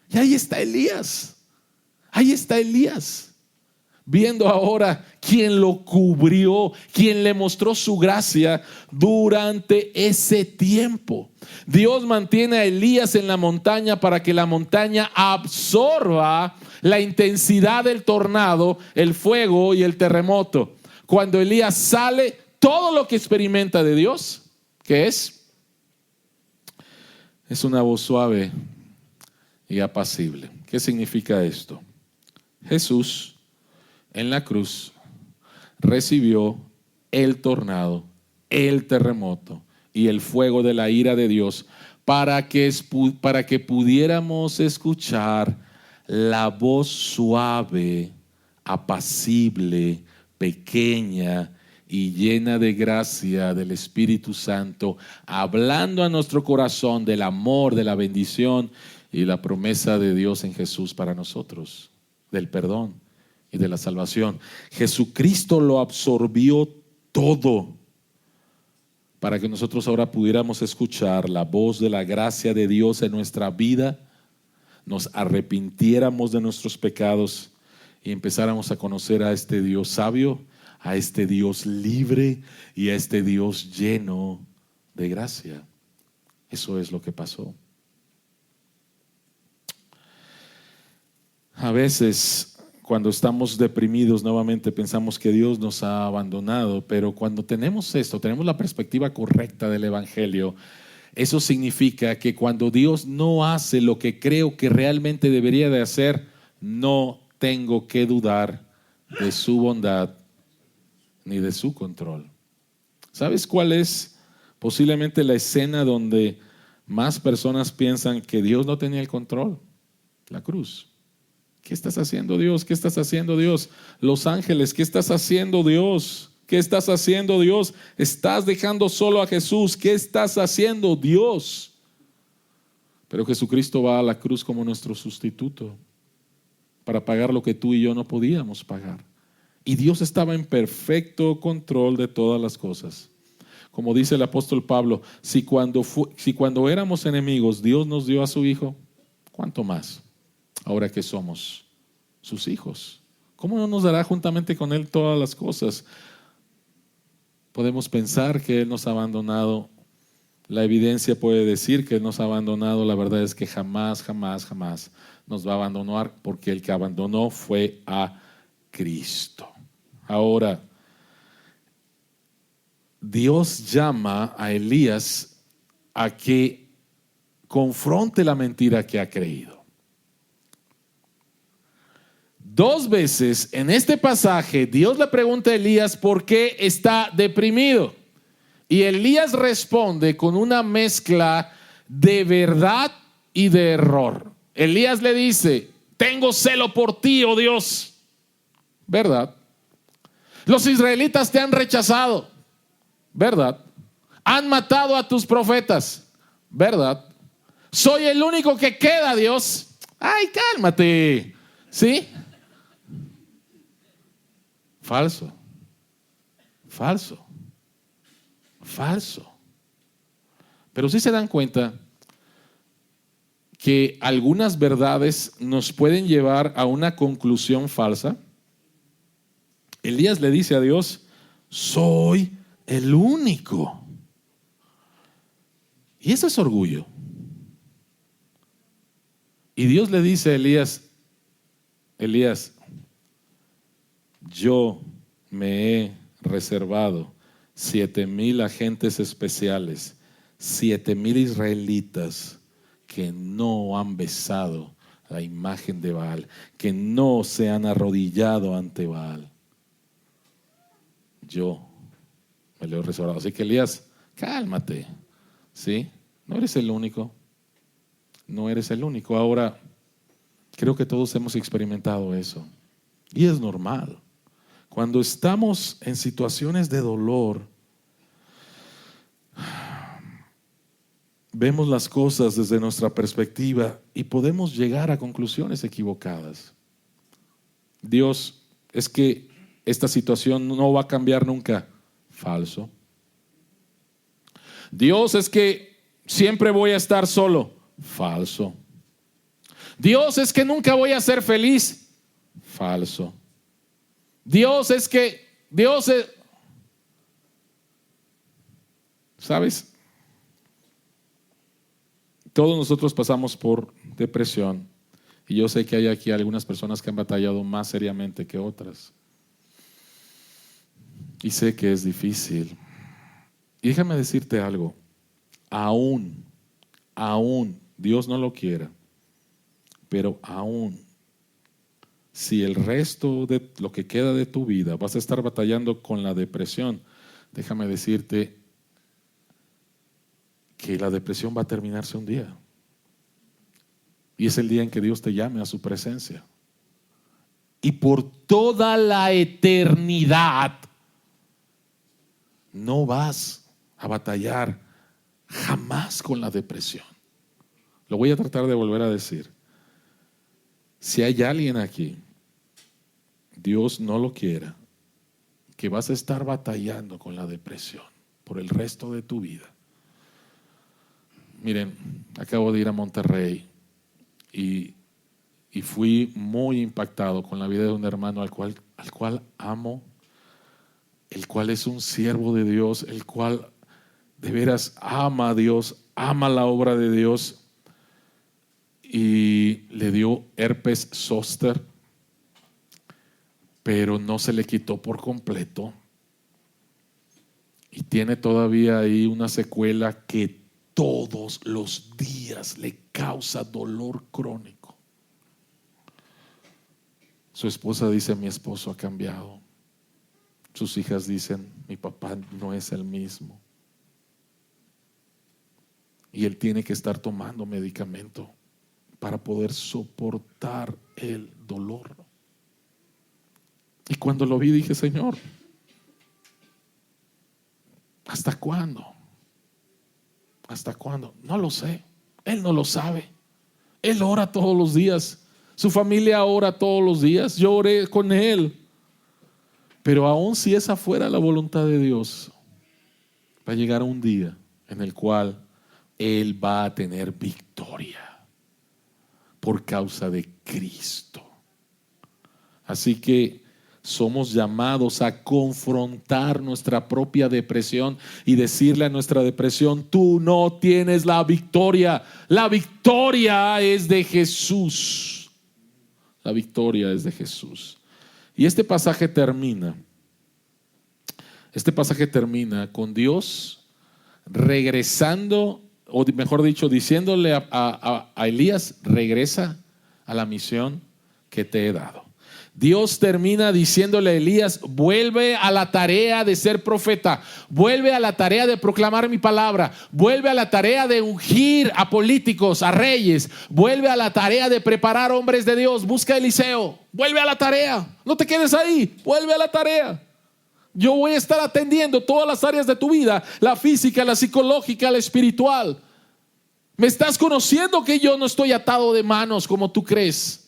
Y ahí está Elías. Ahí está Elías. viendo ahora quién lo cubrió, quién le mostró su gracia durante ese tiempo. Dios mantiene a Elías en la montaña para que la montaña absorba la intensidad del tornado, el fuego y el terremoto. Cuando Elías sale, todo lo que experimenta de Dios, ¿qué es? Es una voz suave y apacible. ¿Qué significa esto? Jesús en la cruz recibió el tornado, el terremoto y el fuego de la ira de Dios para que pudiéramos escuchar la voz suave, apacible, pequeña y llena de gracia del Espíritu Santo, hablando a nuestro corazón del amor, de la bendición y la promesa de Dios en Jesús para nosotros, del perdón y de la salvación. Jesucristo lo absorbió todo para que nosotros ahora pudiéramos escuchar la voz de la gracia de Dios en nuestra vida, nos arrepintiéramos de nuestros pecados y empezáramos a conocer a este Dios sabio, a este Dios libre y a este Dios lleno de gracia. Eso es lo que pasó. A veces, cuando estamos deprimidos, nuevamente pensamos que Dios nos ha abandonado, pero cuando tenemos esto, tenemos la perspectiva correcta del Evangelio, eso significa que cuando Dios no hace lo que creo que realmente debería de hacer, no tengo que dudar de su bondad ni de su control. ¿Sabes cuál es posiblemente la escena donde más personas piensan que Dios no tenía el control? La cruz. ¿Qué estás haciendo, Dios? ¿Qué estás haciendo, Dios? Los ángeles, ¿qué estás haciendo, Dios? ¿Qué estás haciendo, Dios? Estás dejando solo a Jesús. ¿Qué estás haciendo, Dios? Pero Jesucristo va a la cruz como nuestro sustituto para pagar lo que tú y yo no podíamos pagar. Y Dios estaba en perfecto control de todas las cosas. Como dice el apóstol Pablo, si cuando éramos enemigos Dios nos dio a su Hijo, ¿cuánto más ahora que somos sus hijos? ¿Cómo no nos dará juntamente con Él todas las cosas? Podemos pensar que Él nos ha abandonado. La evidencia puede decir que Él nos ha abandonado. La verdad es que jamás, jamás, jamás nos va a abandonar, porque el que abandonó fue a Cristo. Ahora, Dios llama a Elías a que confronte la mentira que ha creído. 2 veces en este pasaje Dios le pregunta a Elías por qué está deprimido. Y Elías responde con una mezcla de verdad y de error. Elías le dice: tengo celo por ti, oh Dios. ¿Verdad? Los israelitas te han rechazado. ¿Verdad? Han matado a tus profetas. ¿Verdad? Soy el único que queda, Dios. Ay, cálmate. ¿Sí? Falso. Falso. Falso. Pero sí se dan cuenta que algunas verdades nos pueden llevar a una conclusión falsa. Elías le dice a Dios: soy el único. Y eso es orgullo. Y Dios le dice a Elías: Elías, yo me he reservado 7,000 agentes especiales, 7,000 israelitas que no han besado la imagen de Baal, que no se han arrodillado ante Baal. Yo me lo he reservado. Así que Elías, cálmate, ¿sí? No eres el único. No eres el único. Ahora, creo que todos hemos experimentado eso. Y es normal. Cuando estamos en situaciones de dolor, vemos las cosas desde nuestra perspectiva y podemos llegar a conclusiones equivocadas. Dios, es que esta situación no va a cambiar nunca. Falso. Dios, es que siempre voy a estar solo. Falso. Dios, es que nunca voy a ser feliz. Falso. Dios es, ¿sabes? Todos nosotros pasamos por depresión y yo sé que hay aquí algunas personas que han batallado más seriamente que otras. Y sé que es difícil. Y déjame decirte algo, aún Dios no lo quiera, pero aún si el resto de lo que queda de tu vida vas a estar batallando con la depresión, déjame decirte que la depresión va a terminarse un día. Y es el día en que Dios te llame a su presencia. Y por toda la eternidad no vas a batallar jamás con la depresión. Lo voy a tratar de volver a decir. Si hay alguien aquí, Dios no lo quiera, que vas a estar batallando con la depresión por el resto de tu vida. Miren, acabo de ir a Monterrey y fui muy impactado con la vida de un hermano al cual amo, el cual es un siervo de Dios, el cual de veras ama a Dios, ama la obra de Dios, y le dio herpes zóster, pero no se le quitó por completo y tiene todavía ahí una secuela que todos los días le causa dolor crónico. Su esposa dice: mi esposo ha cambiado. Sus hijas dicen: mi papá no es el mismo. Y él tiene que estar tomando medicamento para poder soportar el dolor. Y cuando lo vi dije: Señor, ¿hasta cuándo? ¿Hasta cuándo? No lo sé. Él no lo sabe. Él ora todos los días. Su familia ora todos los días. Yo oré con él. Pero aun si esa fuera la voluntad de Dios, va a llegar un día en el cual él va a tener victoria por causa de Cristo. Así que somos llamados a confrontar nuestra propia depresión y decirle a nuestra depresión: tú no tienes la victoria. La victoria es de Jesús. La victoria es de Jesús. Y este pasaje termina con Dios regresando, o mejor dicho, diciéndole a Elías: regresa a la misión que te he dado. Dios termina diciéndole a Elías: vuelve a la tarea de ser profeta, vuelve a la tarea de proclamar mi palabra, vuelve a la tarea de ungir a políticos, a reyes, vuelve a la tarea de preparar hombres de Dios. Busca a Eliseo, vuelve a la tarea, no te quedes ahí, vuelve a la tarea. Yo voy a estar atendiendo todas las áreas de tu vida: la física, la psicológica, la espiritual. Me estás conociendo que yo no estoy atado de manos como tú crees.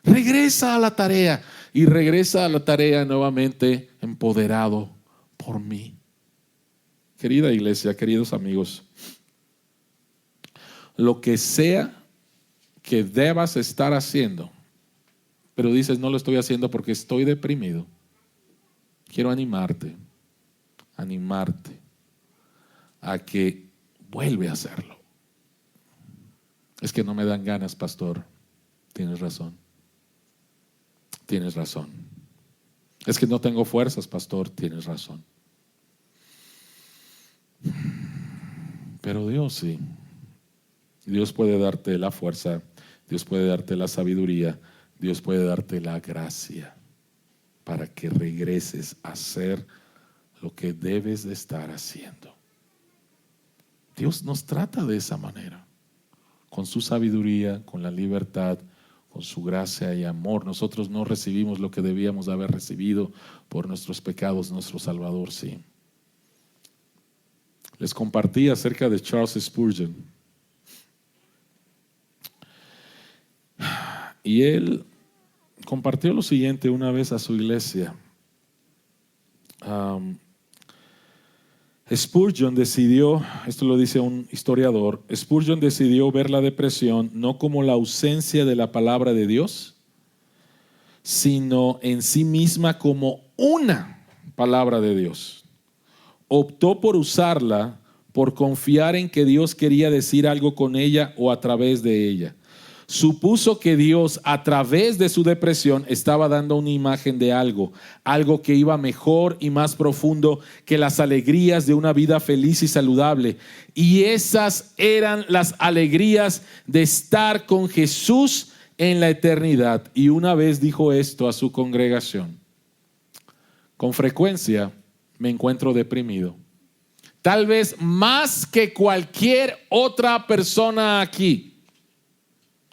Regresa a la tarea, y regresa a la tarea nuevamente empoderado por mí. Querida iglesia, queridos amigos, lo que sea que debas estar haciendo, pero dices: no lo estoy haciendo porque estoy deprimido, quiero animarte a que vuelve a hacerlo. Es que no me dan ganas, pastor. Tienes razón. Es que no tengo fuerzas, pastor. Tienes razón. Pero Dios sí. Dios puede darte la fuerza, Dios puede darte la sabiduría, Dios puede darte la gracia para que regreses a hacer lo que debes de estar haciendo. Dios nos trata de esa manera, con su sabiduría, con la libertad, con su gracia y amor. Nosotros no recibimos lo que debíamos haber recibido por nuestros pecados. Nuestro Salvador sí. Les compartí acerca de Charles Spurgeon, y él compartió lo siguiente una vez a su iglesia. Spurgeon decidió, esto lo dice un historiador, Spurgeon decidió ver la depresión no como la ausencia de la palabra de Dios, sino en sí misma como una palabra de Dios. Optó por usarla por confiar en que Dios quería decir algo con ella o a través de ella. Supuso que Dios, a través de su depresión, estaba dando una imagen de algo que iba mejor y más profundo que las alegrías de una vida feliz y saludable. Y esas eran las alegrías de estar con Jesús en la eternidad. Y una vez dijo esto a su congregación: con frecuencia me encuentro deprimido, tal vez más que cualquier otra persona aquí.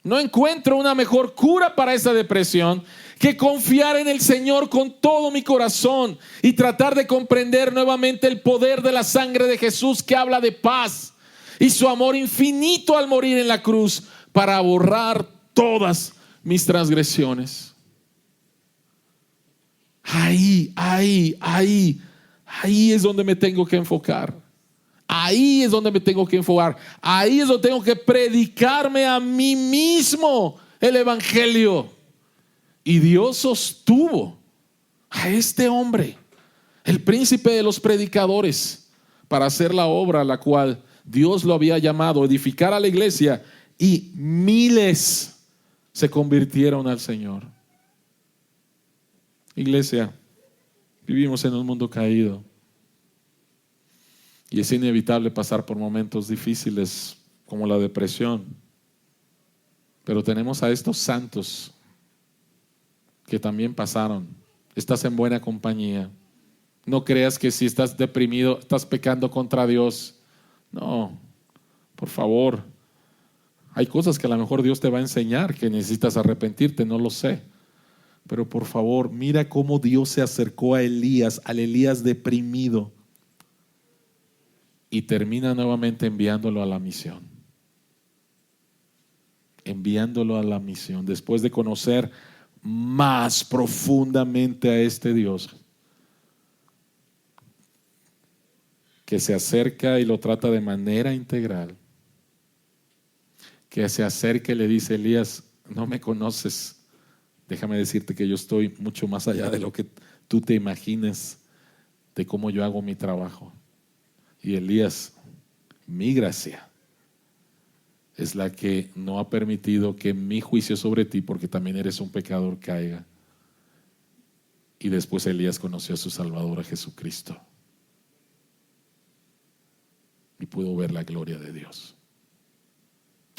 No encuentro una mejor cura para esa depresión que confiar en el Señor con todo mi corazón y tratar de comprender nuevamente el poder de la sangre de Jesús, que habla de paz, y su amor infinito al morir en la cruz para borrar todas mis transgresiones. Ahí es donde me tengo que enfocar. Ahí es donde me tengo que enfocar. Ahí es donde tengo que predicarme a mí mismo el evangelio. Y Dios sostuvo a este hombre, el príncipe de los predicadores, para hacer la obra a la cual Dios lo había llamado, edificar a la iglesia, y miles se convirtieron al Señor. Iglesia, vivimos en un mundo caído. Y es inevitable pasar por momentos difíciles como la depresión. Pero tenemos a estos santos que también pasaron. Estás en buena compañía. No creas que si estás deprimido estás pecando contra Dios. No, por favor. Hay cosas que a lo mejor Dios te va a enseñar que necesitas arrepentirte, no lo sé. Pero por favor, mira cómo Dios se acercó a Elías, al Elías deprimido, y termina nuevamente enviándolo a la misión. Enviándolo a la misión. Después de conocer más profundamente a este Dios, que se acerca y lo trata de manera integral. Que se acerca y le dice: Elías, no me conoces. Déjame decirte que yo estoy mucho más allá de lo que tú te imagines de cómo yo hago mi trabajo. Y Elías, mi gracia es la que no ha permitido que mi juicio sobre ti, porque también eres un pecador, caiga. Y después Elías conoció a su Salvador, a Jesucristo, y pudo ver la gloria de Dios.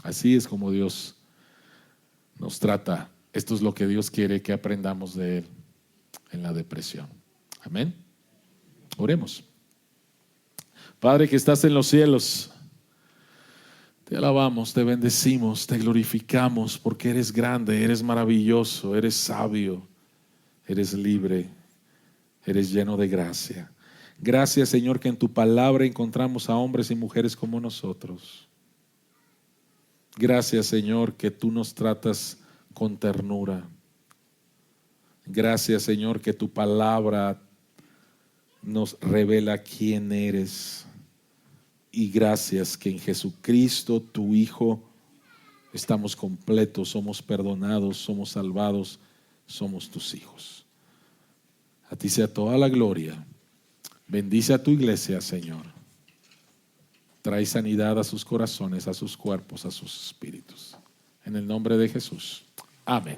Así es como Dios nos trata. Esto es lo que Dios quiere que aprendamos de Él en la depresión. Amén. Oremos. Padre que estás en los cielos, te alabamos, te bendecimos, te glorificamos, porque eres grande, eres maravilloso, eres sabio, eres libre, eres lleno de gracia. Gracias, Señor, que en tu palabra encontramos a hombres y mujeres como nosotros. Gracias, Señor, que tú nos tratas con ternura. Gracias, Señor, que tu palabra nos revela quién eres. Y gracias que en Jesucristo, tu Hijo, estamos completos, somos perdonados, somos salvados, somos tus hijos. A ti sea toda la gloria. Bendice a tu iglesia, Señor. Trae sanidad a sus corazones, a sus cuerpos, a sus espíritus. En el nombre de Jesús. Amén.